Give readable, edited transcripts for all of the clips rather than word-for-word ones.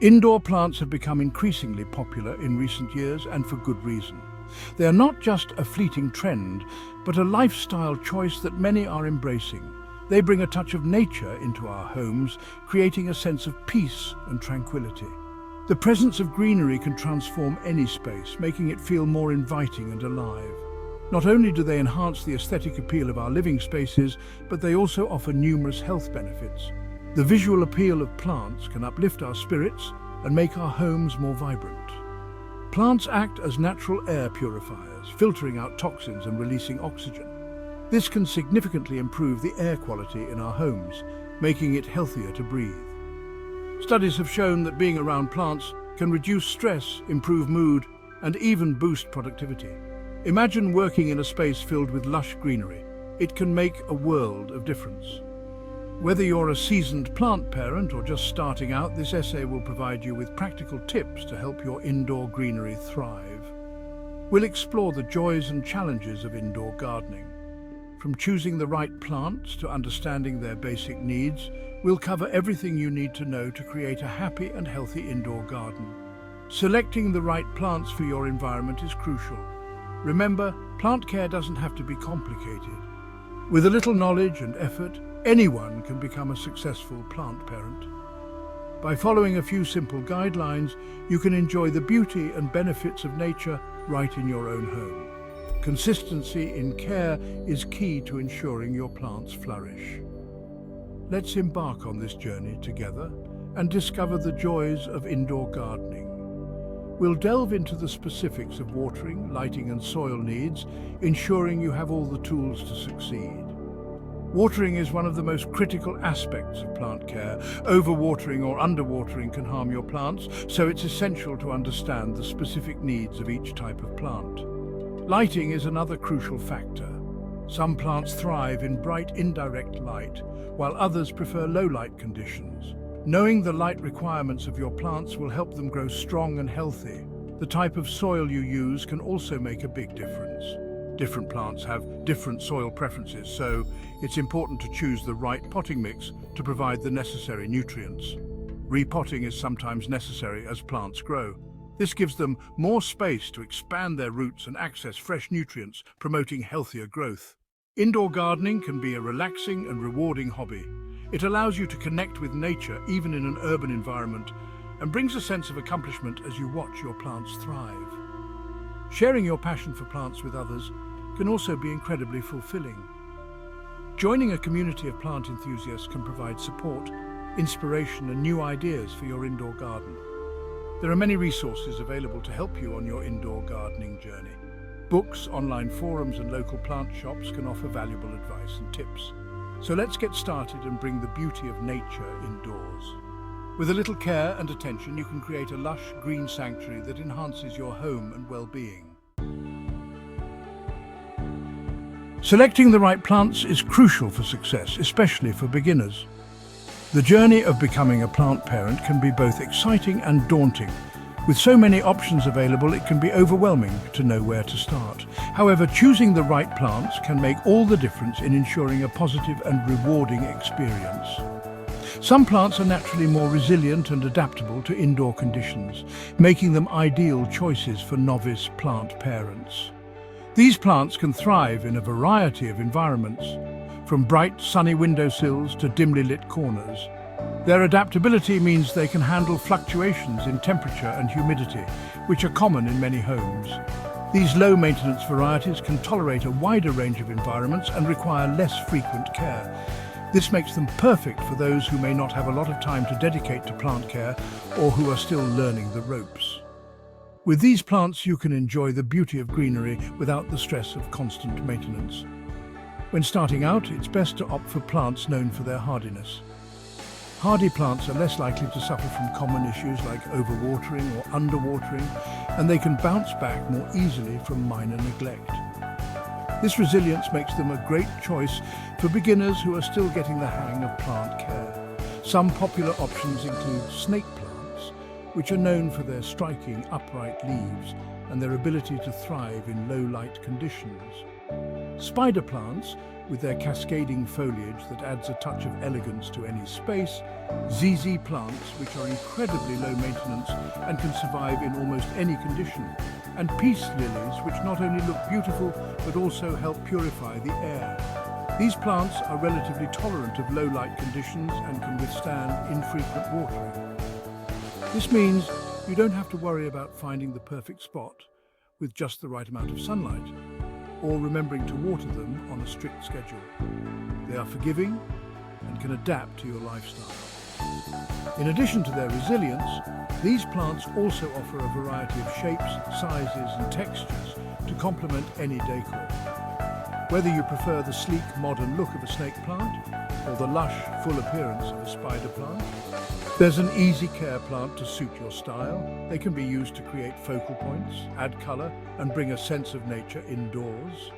Indoor plants have become increasingly popular in recent years, and for good reason. They are not just a fleeting trend, but a lifestyle choice that many are embracing. They bring a touch of nature into our homes, creating a sense of peace and tranquility. The presence of greenery can transform any space, making it feel more inviting and alive. Not only do they enhance the aesthetic appeal of our living spaces, but they also offer numerous health benefits. The visual appeal of plants can uplift our spirits and make our homes more vibrant. Plants act as natural air purifiers, filtering out toxins and releasing oxygen. This can significantly improve the air quality in our homes, making it healthier to breathe. Studies have shown that being around plants can reduce stress, improve mood, and even boost productivity. Imagine working in a space filled with lush greenery. It can make a world of difference. Whether you're a seasoned plant parent or just starting out, this essay will provide you with practical tips to help your indoor greenery thrive. We'll explore the joys and challenges of indoor gardening. From choosing the right plants to understanding their basic needs, we'll cover everything you need to know to create a happy and healthy indoor garden. Selecting the right plants for your environment is crucial. Remember, plant care doesn't have to be complicated. With a little knowledge and effort, anyone can become a successful plant parent. By following a few simple guidelines, you can enjoy the beauty and benefits of nature right in your own home. Consistency in care is key to ensuring your plants flourish. Let's embark on this journey together and discover the joys of indoor gardening. We'll delve into the specifics of watering, lighting and soil needs, ensuring you have all the tools to succeed. Watering is one of the most critical aspects of plant care. Overwatering or underwatering can harm your plants, so it's essential to understand the specific needs of each type of plant. Lighting is another crucial factor. Some plants thrive in bright indirect light, while others prefer low light conditions. Knowing the light requirements of your plants will help them grow strong and healthy. The type of soil you use can also make a big difference. Different plants have different soil preferences, so it's important to choose the right potting mix to provide the necessary nutrients. Repotting is sometimes necessary as plants grow. This gives them more space to expand their roots and access fresh nutrients, promoting healthier growth. Indoor gardening can be a relaxing and rewarding hobby. It allows you to connect with nature even in an urban environment and brings a sense of accomplishment as you watch your plants thrive. Sharing your passion for plants with others can also be incredibly fulfilling. Joining a community of plant enthusiasts can provide support, inspiration and new ideas for your indoor garden. There are many resources available to help you on your indoor gardening journey. Books, online forums and local plant shops can offer valuable advice and tips. So let's get started and bring the beauty of nature indoors. With a little care and attention, you can create a lush green sanctuary that enhances your home and well-being. Selecting the right plants is crucial for success, especially for beginners. The journey of becoming a plant parent can be both exciting and daunting. With so many options available, it can be overwhelming to know where to start. However, choosing the right plants can make all the difference in ensuring a positive and rewarding experience. Some plants are naturally more resilient and adaptable to indoor conditions, making them ideal choices for novice plant parents. These plants can thrive in a variety of environments, from bright, sunny windowsills to dimly lit corners. Their adaptability means they can handle fluctuations in temperature and humidity, which are common in many homes. These low-maintenance varieties can tolerate a wider range of environments and require less frequent care. This makes them perfect for those who may not have a lot of time to dedicate to plant care or who are still learning the ropes. With these plants, you can enjoy the beauty of greenery without the stress of constant maintenance. When starting out, it's best to opt for plants known for their hardiness. Hardy plants are less likely to suffer from common issues like overwatering or underwatering, and they can bounce back more easily from minor neglect. This resilience makes them a great choice for beginners who are still getting the hang of plant care. Some popular options include snake plants, which are known for their striking upright leaves and their ability to thrive in low light conditions. Spider plants, with their cascading foliage that adds a touch of elegance to any space, ZZ plants, which are incredibly low maintenance and can survive in almost any condition, and peace lilies, which not only look beautiful but also help purify the air. These plants are relatively tolerant of low light conditions and can withstand infrequent watering. This means you don't have to worry about finding the perfect spot with just the right amount of sunlight, or remembering to water them on a strict schedule. They are forgiving and can adapt to your lifestyle. In addition to their resilience, these plants also offer a variety of shapes, sizes and textures to complement any decor. Whether you prefer the sleek, modern look of a snake plant or the lush, full appearance of a spider plant, there's an easy care plant to suit your style. They can be used to create focal points, add color, and bring a sense of nature indoors.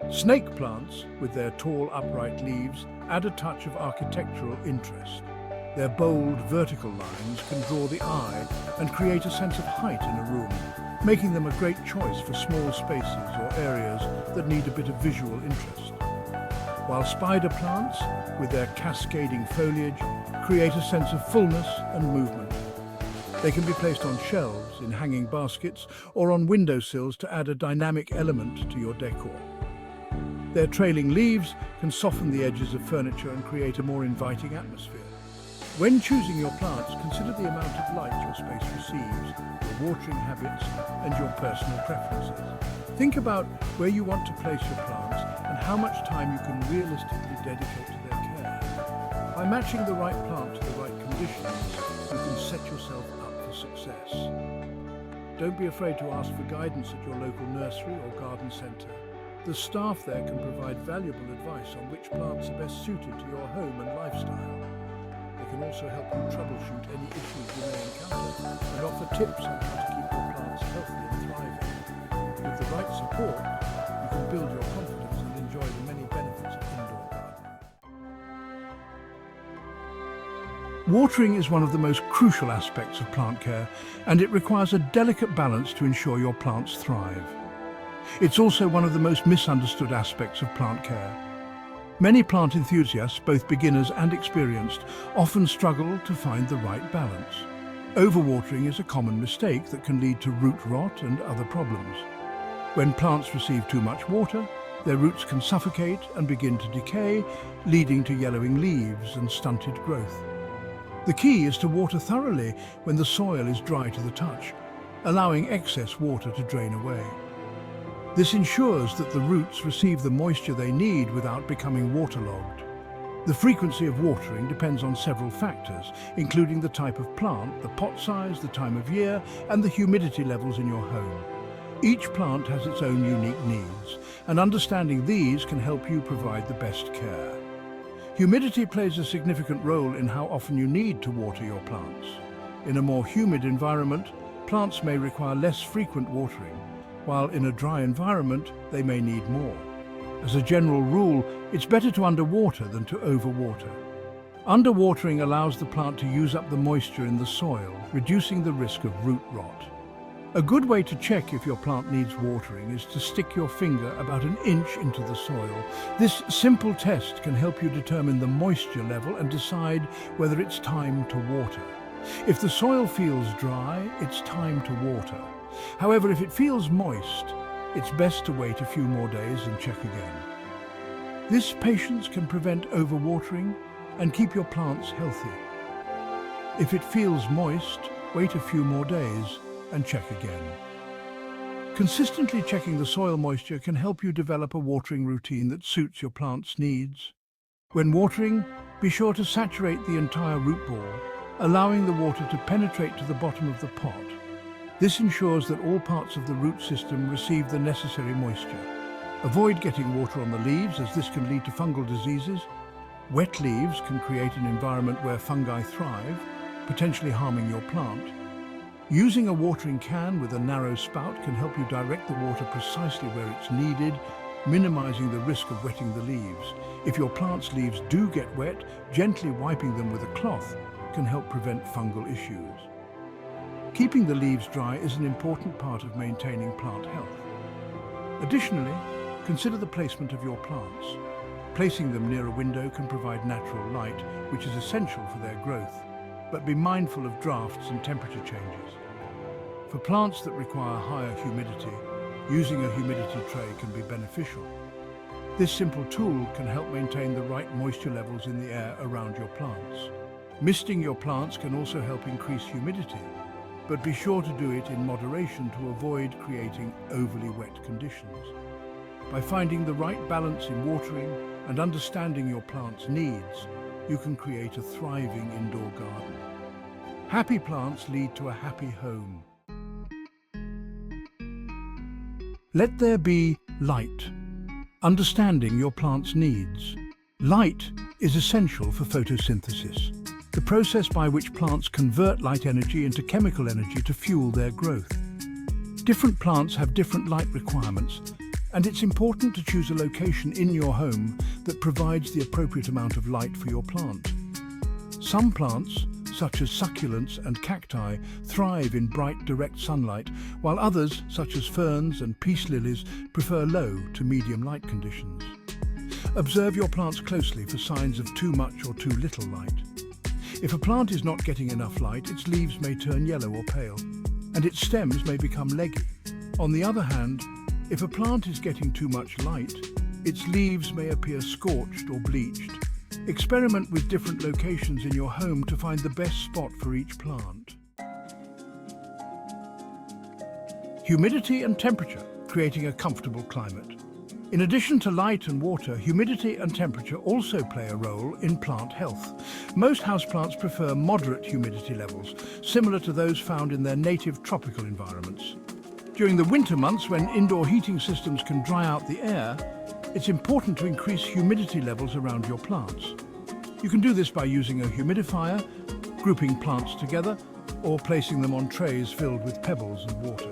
Snake plants, with their tall, upright leaves, add a touch of architectural interest. Their bold, vertical lines can draw the eye and create a sense of height in a room, making them a great choice for small spaces or areas that need a bit of visual interest. While spider plants, with their cascading foliage, create a sense of fullness and movement. They can be placed on shelves, in hanging baskets, or on windowsills to add a dynamic element to your decor. Their trailing leaves can soften the edges of furniture and create a more inviting atmosphere. When choosing your plants, consider the amount of light your space receives, your watering habits, and your personal preferences. Think about where you want to place your plants and how much time you can realistically dedicate to their care. By matching the right plant to the right conditions, you can set yourself up for success. Don't be afraid to ask for guidance at your local nursery or garden centre. The staff there can provide valuable advice on which plants are best suited to your home and lifestyle. They can also help you troubleshoot any issues you may encounter and offer tips on how to keep your plants healthy and thriving. With the right support, you can build your confidence and enjoy the many benefits of indoor gardening. Watering is one of the most crucial aspects of plant care, and it requires a delicate balance to ensure your plants thrive. It's also one of the most misunderstood aspects of plant care. Many plant enthusiasts, both beginners and experienced, often struggle to find the right balance. Overwatering is a common mistake that can lead to root rot and other problems. When plants receive too much water, their roots can suffocate and begin to decay, leading to yellowing leaves and stunted growth. The key is to water thoroughly when the soil is dry to the touch, allowing excess water to drain away. This ensures that the roots receive the moisture they need without becoming waterlogged. The frequency of watering depends on several factors, including the type of plant, the pot size, the time of year, and the humidity levels in your home. Each plant has its own unique needs, and understanding these can help you provide the best care. Humidity plays a significant role in how often you need to water your plants. In a more humid environment, plants may require less frequent watering, while in a dry environment, they may need more. As a general rule, it's better to underwater than to overwater. Underwatering allows the plant to use up the moisture in the soil, reducing the risk of root rot. A good way to check if your plant needs watering is to stick your finger about an inch into the soil. This simple test can help you determine the moisture level and decide whether it's time to water. If the soil feels dry, it's time to water. However, if it feels moist, it's best to wait a few more days and check again. This patience can prevent overwatering and keep your plants healthy. If it feels moist, wait a few more days and check again. Consistently checking the soil moisture can help you develop a watering routine that suits your plant's needs. When watering, be sure to saturate the entire root ball, allowing the water to penetrate to the bottom of the pot. This ensures that all parts of the root system receive the necessary moisture. Avoid getting water on the leaves, as this can lead to fungal diseases. Wet leaves can create an environment where fungi thrive, potentially harming your plant. Using a watering can with a narrow spout can help you direct the water precisely where it's needed, minimizing the risk of wetting the leaves. If your plant's leaves do get wet, gently wiping them with a cloth can help prevent fungal issues. Keeping the leaves dry is an important part of maintaining plant health. Additionally, Consider the placement of your plants. Placing them near a window can provide natural light, which is essential for their growth, but be mindful of drafts and temperature changes. For plants that require higher humidity, using a humidity tray can be beneficial. This simple tool can help maintain the right moisture levels in the air around your plants. Misting your plants can also help increase humidity, but be sure to do it in moderation to avoid creating overly wet conditions. By finding the right balance in watering and understanding your plant's needs, you can create a thriving indoor garden. Happy plants lead to a happy home. Let there be light. Understanding your plant's needs. Light is essential for photosynthesis, the process by which plants convert light energy into chemical energy to fuel their growth. Different plants have different light requirements, and it's important to choose a location in your home that provides the appropriate amount of light for your plant. Some plants, such as succulents and cacti, thrive in bright, direct sunlight, while others, such as ferns and peace lilies, prefer low to medium light conditions. Observe your plants closely for signs of too much or too little light. If a plant is not getting enough light, its leaves may turn yellow or pale, and its stems may become leggy. On the other hand, if a plant is getting too much light, its leaves may appear scorched or bleached. Experiment with different locations in your home to find the best spot for each plant. Humidity and temperature, creating a comfortable climate. In addition to light and water, humidity and temperature also play a role in plant health. Most houseplants prefer moderate humidity levels, similar to those found in their native tropical environments. During the winter months, when indoor heating systems can dry out the air, it's important to increase humidity levels around your plants. You can do this by using a humidifier, grouping plants together, or placing them on trays filled with pebbles and water.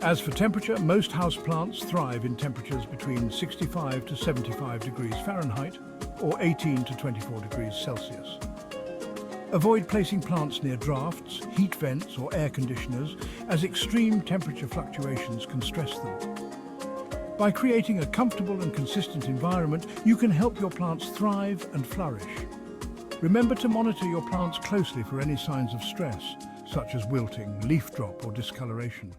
As for temperature, most houseplants thrive in temperatures between 65 to 75 degrees Fahrenheit or 18 to 24 degrees Celsius. Avoid placing plants near drafts, heat vents or air conditioners, as extreme temperature fluctuations can stress them. By creating a comfortable and consistent environment, you can help your plants thrive and flourish. Remember to monitor your plants closely for any signs of stress, such as wilting, leaf drop or discoloration.